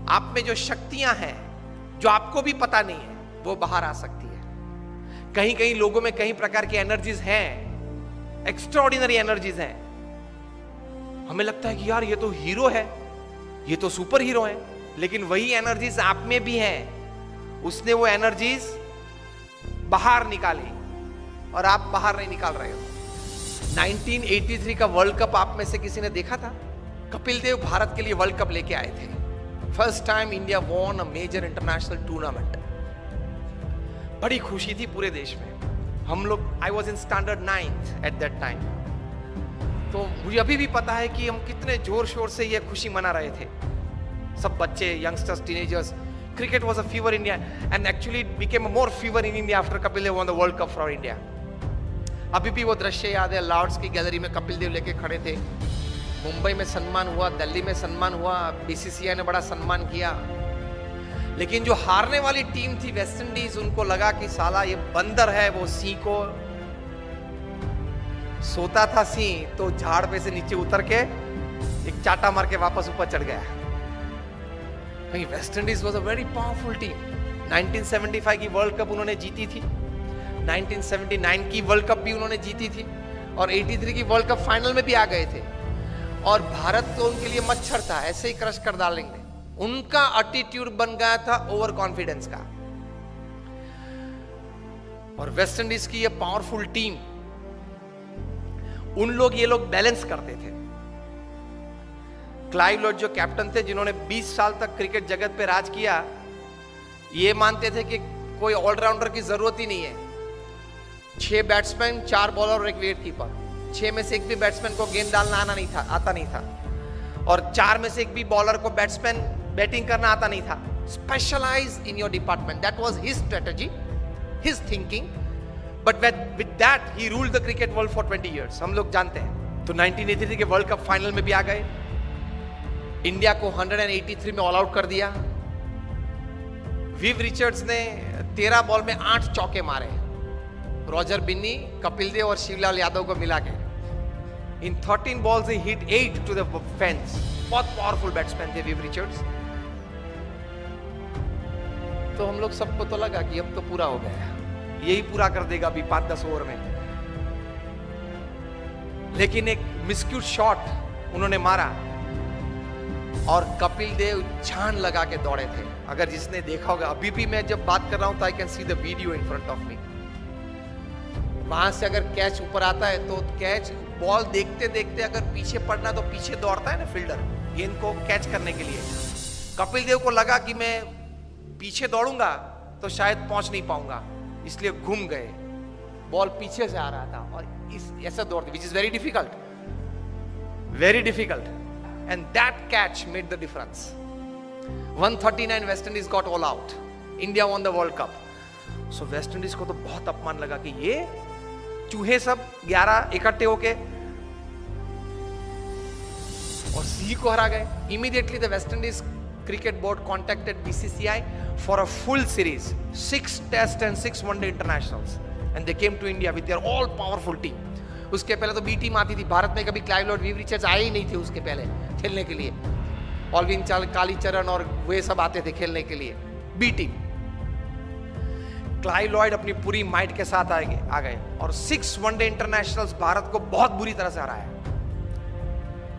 आप में जो शक्तियां हैं जो आपको भी पता नहीं है, वो बाहर आ सकती है। कहीं कहीं लोगों में कई प्रकार की एनर्जीज हैं, एक्स्ट्राऑर्डिनरी एनर्जीज हैं। हमें लगता है कि यार ये तो हीरो है, ये तो सुपर हीरो है, लेकिन वही एनर्जीज आप में भी हैं। उसने वो एनर्जीज बाहर निकाली और आप बाहर नहीं निकाल रहे हो। 1983 का वर्ल्ड कप आप में से किसी ने देखा था? कपिल देव भारत के लिए वर्ल्ड कप लेके आए थे। First time India won a major international tournament. बड़ी खुशी थी पूरे देश में। हम लोग, I was in standard 9th at that time, तो मुझे अभी भी पता है कि हम कितने जोर शोर से ये खुशी मना रहे थे, सब बच्चे, youngsters, teenagers. Cricket was a fever in India and actually it became a more fever in India after Kapil Dev won the world cup for India. अभी भी वो दृश्य याद है, लॉर्ड्स की गैलरी में कपिल देव लेके खड़े थे। मुंबई में सम्मान हुआ, दिल्ली में सम्मान हुआ, बीसीसीआई ने बड़ा सम्मान किया। लेकिन जो हारने वाली टीम थी वेस्ट इंडीज, उनको लगा कि साला ये बंदर है, वो सिंह को सोता था सिंह तो झाड़ पे से नीचे उतर के एक चाटा मार के वापस ऊपर चढ़ गया। West Indies was a very powerful team. 1975 की वर्ल्ड कप उन्होंने जीती थी, 1979 की वर्ल्ड कप भी उन्होंने जीती थी और 83 की वर्ल्ड कप फाइनल में भी आ गए थे। और भारत तो उनके लिए मच्छर था, ऐसे ही क्रश कर डालेंगे। उनका एटीट्यूड बन गया था ओवर कॉन्फिडेंस का। और वेस्ट इंडीज की ये पावरफुल टीम, ये लोग बैलेंस करते थे। क्लाइव लॉर्ड जो कैप्टन थे, जिन्होंने 20 साल तक क्रिकेट जगत पे राज किया, ये मानते थे कि कोई ऑलराउंडर की जरूरत ही नहीं है। 6 बैट्समैन, 4 बॉलर और 1 विकेट कीपर। 6 में से एक भी बैट्समैन को गेंद डालना आता नहीं था और 4 में से एक भी बॉलर को बैटिंग करना आता नहीं था। Specialize in your department, that was his strategy, his thinking, but with that he ruled the cricket world for 20 years. हम लोग जानते हैं। तो 1983 के वर्ल्ड कप फाइनल में भी आ गए, इंडिया को 183 में ऑल आउट कर दिया। विव रिचर्ड्स ने 13 बॉल में 8 चौके मारे, रॉजर बिन्नी, कपिल देव और शिवलाल यादव को मिला के। In 13 balls he hit 8 to the fence. बहुत पावरफुल बैट्समैन थे विव रिचर्ड्स। तो हम लोग सबको तो लगा कि अब तो पूरा हो गया, यही पूरा कर देगा अभी 5-10 ओवर में। लेकिन एक मिसक्यूट शॉट उन्होंने मारा और कपिल देव जान लगा के दौड़े थे। अगर जिसने देखा होगा, अभी भी मैं जब बात कर रहा हूं तो I can see the video in front of me. वहां से अगर कैच ऊपर आता है तो कैच, बॉल देखते देखते अगर पीछे पड़ना तो पीछे दौड़ता है ना फील्डर गेंद को कैच करने के लिए। कपिल देव को लगा कि मैं पीछे दौड़ूंगा तो शायद पहुंच नहीं पाऊंगा, इसलिए घूम गए। बॉल पीछे से आ रहा था और इस ऐसा दौड़ते, which is very difficult, and that catch made the difference. 139 West Indies got all out, India won the world cup. So West Indies को तो बहुत अपमान लगा कि ये चूहे सब 11 इकट्ठे होके और सी को हरा गए। Immediately the West Indies cricket board contacted BCCI for a full series, 6 test and 6 one day internationals, and they came to India with their all powerful team. उसके पहले तो बी टीम आती थी भारत में, कभी क्लाइव लॉर्ड, विव रिचर्ड्स आए ही नहीं थे उसके पहले खेलने के लिए। ऑलविन कालीचरण और वे सब आते थे खेलने के लिए, बी टीम। क्लाइव लॉयड अपनी पूरी माइट के साथ आ गए और 6 वनडे इंटरनेशनल्स भारत को बहुत बुरी तरह से हराया।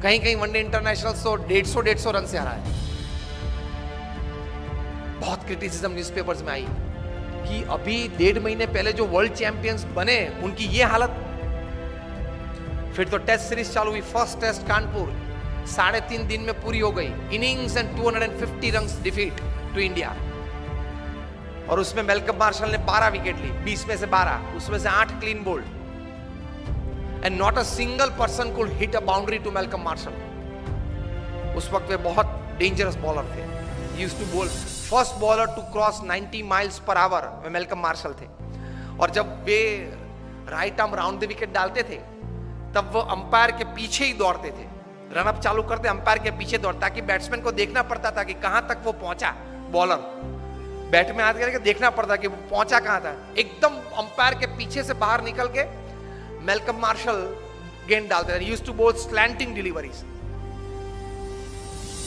कहीं कहीं वनडे इंटरनेशनल्स तो 150 रन से हराया। बहुत क्रिटिसिज्म न्यूज़पेपर्स में आई कि अभी 1.5 महीने पहले जो वर्ल्ड चैंपियंस बने उनकी ये हालत। फिर तो टेस्ट सीरीज चालू हुई। फर्स्ट टेस्ट कानपुर 3.5 दिन में पूरी हो गई। Innings and 250 runs defeat to India. और उसमें मेलकम मार्शल ने 12 विकेट ली, 20 में से 12, उसमें से 8 clean bowled, and not a single person could hit a boundary to Malcolm Marshall. उस वक्त वे बहुत डेंजरस बॉलर थे। Used to bowl, first bowler to cross 90 miles per hour में मेलकम मार्शल थे। और जब वे right arm round the wicket डालते थे तब वो अंपायर के पीछे ही दौड़ते थे। रनअप चालू करते अंपायर के पीछे दौड़, ताकि बैट्समैन को देखना पड़ता था कि कहां तक वो पहुंचा। बॉलर बैट में हाथ करके देखना पड़ता कि वो पहुंचा कहां था। एकदम अंपायर के पीछे से बाहर निकल के मेलकम मार्शल गेंद डालते थे। यूज्ड टू बोल स्लैंटिंग डिलीवरीज।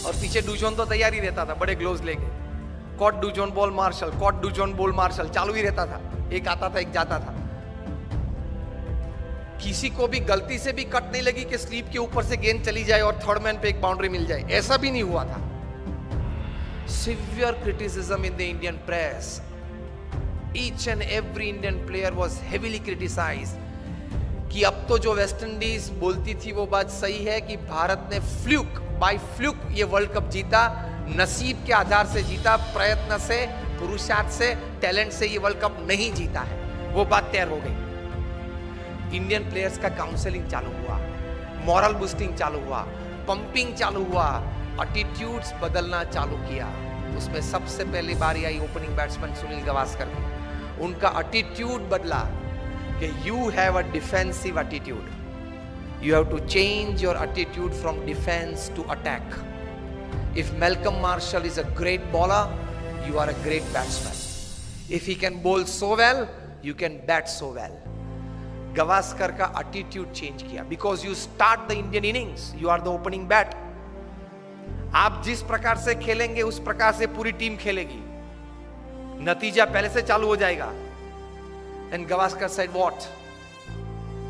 और पीछे डूजोन तो तैयार ही रहता था बड़े ग्लोव्स लेके, caught Dujon ball Marshall, caught Dujon ball Marshall चालू ही रहता था, एक आता था एक जाता था। किसी को भी गलती से भी कट नहीं लगी कि स्लीप के ऊपर से गेंद चली जाए और थर्ड मैन पे एक बाउंड्री मिल जाए, ऐसा भी नहीं हुआ था। Severe criticism in the Indian press, each and every Indian player was heavily criticised कि अब तो जो वेस्ट इंडीज बोलती थी वो बात सही है कि भारत ने बाय फ्लूक ये वर्ल्ड कप जीता, नसीब के आधार से जीता, प्रयत्न से, पुरुषार्थ से, टैलेंट से ये वर्ल्ड कप नहीं जीता है, वो बात तैयार हो गई। इंडियन प्लेयर्स का काउंसलिंग चालू हुआ, मॉरल बूस्टिंग चालू हुआ, पंपिंग चालू हुआ, एटीट्यूड्स बदलना चालू किया। उसमें सबसे पहली बारी आई ओपनिंग बैट्समैन सुनील गावस्कर की। उनका एटीट्यूड बदला कि you have a defensive attitude, you have to change your attitude from defence to attack. If Malcolm Marshall is a great bowler, you are a great batsman. If he can bowl so well, you can bat so well. Gavaskar का attitude change किया because you start the Indian innings, you are the opening bat. आप जिस प्रकार से खेलेंगे उस प्रकार से पूरी टीम खेलेगी, नतीजा पहले से चालू हो जाएगा। And Gavaskar said what?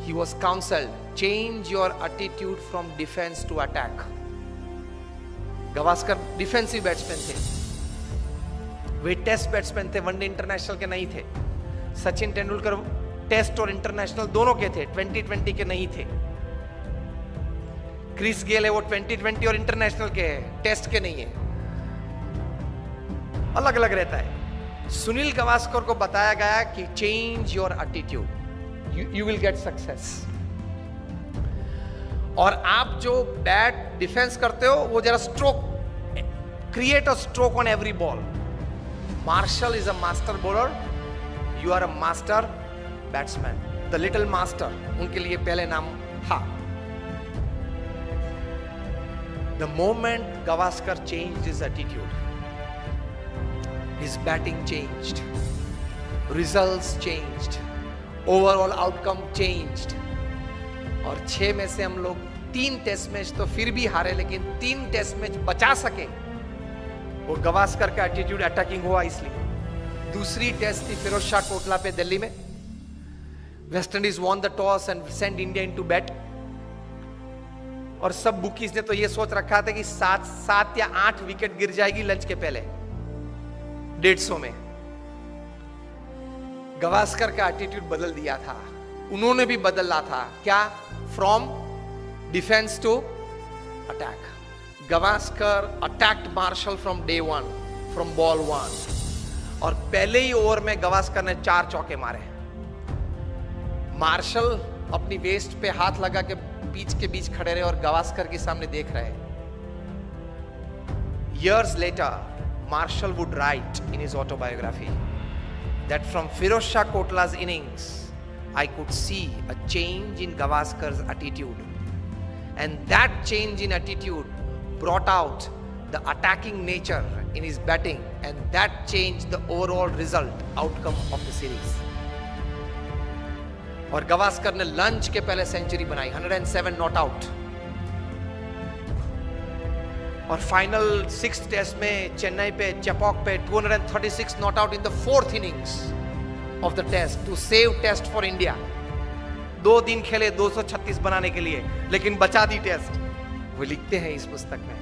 He was counseled, change your attitude from defense to attack. Gavaskar defensive batsman थे, वे टेस्ट बैट्समैन थे, वनडे इंटरनेशनल के नहीं थे। सचिन तेंदुलकर टेस्ट और इंटरनेशनल दोनों के थे, 2020 के नहीं थे। क्रिस गेल है वो 2020 और इंटरनेशनल के है, टेस्ट के नहीं है, अलग अलग रहता है। सुनील गावस्कर को बताया गया कि change your attitude, you will get success. और आप जो बैट डिफेंस करते हो वो जरा stroke, create a stroke on every ball. Marshall is a master bowler, you are a master batsman, the little master उनके लिए पहले नाम था। The moment Gavaskar changed his attitude, his batting changed, results changed, overall outcome changed. और 6 में से हम लोग 3 टेस्ट मैच तो फिर भी हारे, लेकिन 3 टेस्ट मैच बचा सके, वो गावस्कर का एटीट्यूड अटैकिंग हुआ इसलिए। दूसरी टेस्ट थी फिरोज शाह कोटला पे दिल्ली में, West Indies won the toss and send India into bat. और सब बुकीज ने तो ये सोच रखा था कि 7 या 8 विकेट गिर जाएगी लंच के पहले 150 में। गावस्कर का एटीट्यूड बदल दिया था, उन्होंने भी बदला था, क्या? From defence to attack. Gavaskar attacked Marshall from day 1, from ball 1, और पहले ही ओवर में गावस्कर ने 4 चौके मारे। मार्शल अपनी वेस्ट पे हाथ लगा के पिच के बीच खड़े रहे और गावस्कर के सामने देख रहे। Years later, Marshall would write in his autobiography that from Firoz Shah Kotla's innings, I could see a change in Gavaskar's attitude, and that change in attitude brought out the attacking nature in his batting, and that changed the overall result outcome of the series. और गावस्कर ने lunch के पहले century बनाई, 107 not out. और final 6th test में चेन्नई पे चेपॉक पे 236 not out in the 4th innings of the test to save test for India. 2 दिन खेले 236 बनाने के लिए, लेकिन बचा दी टेस्ट। वो लिखते हैं इस पुस्तक में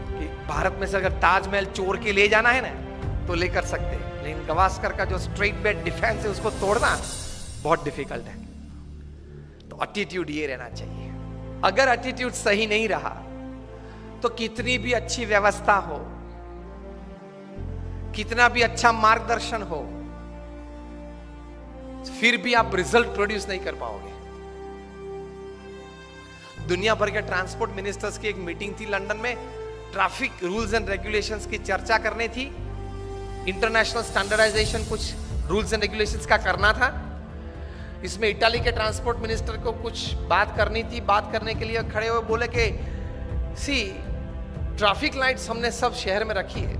कि भारत में से अगर ताजमहल चोर के ले जाना है ना तो लेकर सकते, लेकिन गावस्कर का जो स्ट्रेट बैट डिफेंस है उसको तोड़ना बहुत डिफिकल्ट है। तो एटीट्यूड ये रहना चाहिए। अगर एटीट्यूड सही नहीं रहा तो कितनी भी अच्छी व्यवस्था हो, कितना भी अच्छा मार्गदर्शन हो, फिर भी आप रिजल्ट प्रोड्यूस नहीं कर पाओगे। दुनिया भर के ट्रांसपोर्ट मिनिस्टर्स की एक मीटिंग थी लंदन में, ट्रैफिक रूल्स एंड रेगुलेशंस की चर्चा करनी थी, इंटरनेशनल स्टैंडर्डाइजेशन कुछ रूल्स एंड रेगुलेशंस का करना था। इसमें इटाली के ट्रांसपोर्ट मिनिस्टर को कुछ बात करनी थी। बात करने के लिए खड़े हुए बोले कि सी ट्रैफिक लाइट्स हमने सब शहर में रखी है,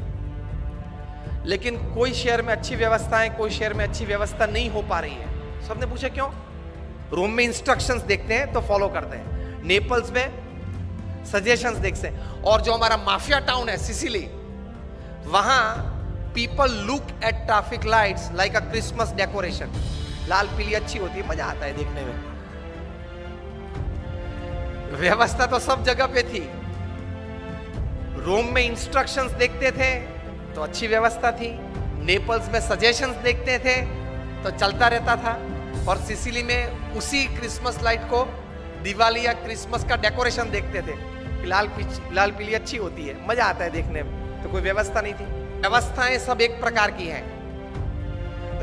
लेकिन कोई शहर में अच्छी व्यवस्था है, कोई शहर में अच्छी व्यवस्था नहीं हो पा रही है। सबने पूछा क्यों? रोम में इंस्ट्रक्शंस देखते हैं तो फॉलो करते हैं, नेपल्स में सजेशंस देख सकते हैं। और जो हमारा माफिया टाउन है सिसिली, वहां people look at traffic lights like a Christmas decoration. लाल पीली अच्छी होती है, मजा आता है देखने में। व्यवस्था तो सब जगह पे थी। रोम में इंस्ट्रक्शंस देखते थे तो अच्छी व्यवस्था थी, नेपल्स में सजेशंस देखते थे तो चलता रहता था, और सिसिली में उसी क्रिसमस लाइट को दिवाली या क्रिसमस का डेकोरेशन देखते थे। लाल लाल पीली अच्छी होती है, मजा आता है देखने में। तो कोई व्यवस्था नहीं थी। व्यवस्थाएं सब एक प्रकार की हैं,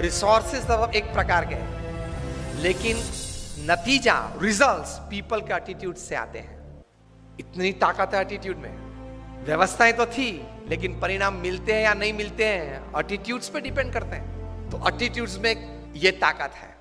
रिसोर्सेज सब एक प्रकार के हैं, लेकिन नतीजा, रिजल्ट्स पीपल के एटीट्यूड से आते हैं। इतनी ताकत है एटीट्यूड में। व्यवस्थाएं तो थी, लेकिन परिणाम मिलते हैं या नहीं मिलते हैं एटीट्यूड्स पे डिपेंड करते हैं। तो एटीट्यूड्स में ये ताकत है।